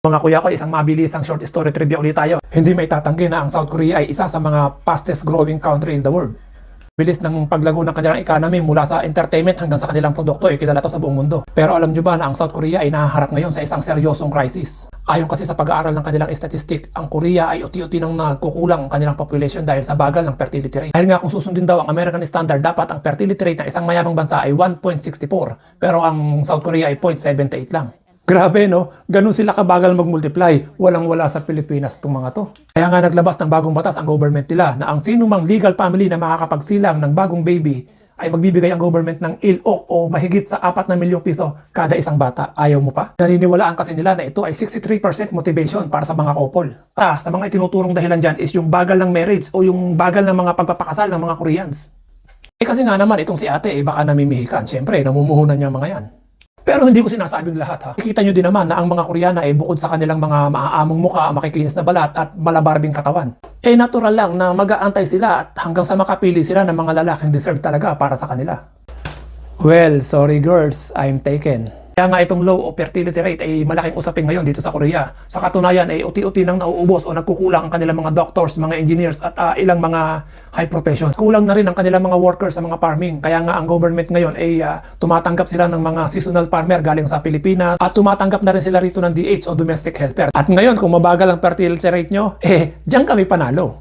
Mga kuya ko, isang mabilisang short story trivia ulit tayo. Hindi may tatanggi na ang South Korea ay isa sa mga fastest growing country in the world. Bilis ng paglago ng kanilang economy mula sa entertainment hanggang sa kanilang produkto ay kilala to sa buong mundo. Pero alam nyo ba na ang South Korea ay nahaharap ngayon sa isang seryosong crisis? Ayon kasi sa pag-aaral ng kanilang statistic, ang Korea ay unti-unti nang nagkukulang ang kanilang population dahil sa bagal ng fertility rate. Dahil nga kung susundin daw ang American standard, dapat ang fertility rate ng isang mayamang bansa ay 1.64, pero ang South Korea ay 0.78 lang. Grabe no, ganun sila kabagal mag-multiply, walang-wala sa Pilipinas itong mga to. Kaya nga naglabas ng bagong batas ang government nila na ang sinumang legal family na makakapagsilang ng bagong baby ay magbibigay ang government ng ILOC o mahigit sa 4 na milyong piso kada isang bata. Ayaw mo pa? Naniniwalaan kasi nila na ito ay 63% motivation para sa mga couple. Sa mga itinuturong dahilan dyan is yung bagal ng marriage o yung bagal ng mga pagpapakasal ng mga Koreans. Kasi nga naman itong si ate baka namimihikan. Siyempre, namumuhunan niya mga yan. Pero hindi ko sinasabing lahat ha. Kikita nyo din naman na ang mga Koreana bukod sa kanilang mga maaamong mukha, makikinis na balat at malabarbing katawan. Natural lang na mag-aantay sila at hanggang sa makapili sila ng mga lalaking deserve talaga para sa kanila. Well, sorry girls, I'm taken. Kaya nga itong low o fertility rate ay malaking usapin ngayon dito sa Korea. Sa katunayan ay unti-unti nang nauubos o nagkukulang ang kanilang mga doctors, mga engineers at ilang mga high profession. Kulang na rin ang kanilang mga workers sa mga farming. Kaya nga ang government ngayon ay tumatanggap sila ng mga seasonal farmer galing sa Pilipinas at tumatanggap na rin sila rito ng DH o domestic helper. At ngayon kung mabagal ang fertility rate nyo, diyan kami panalo.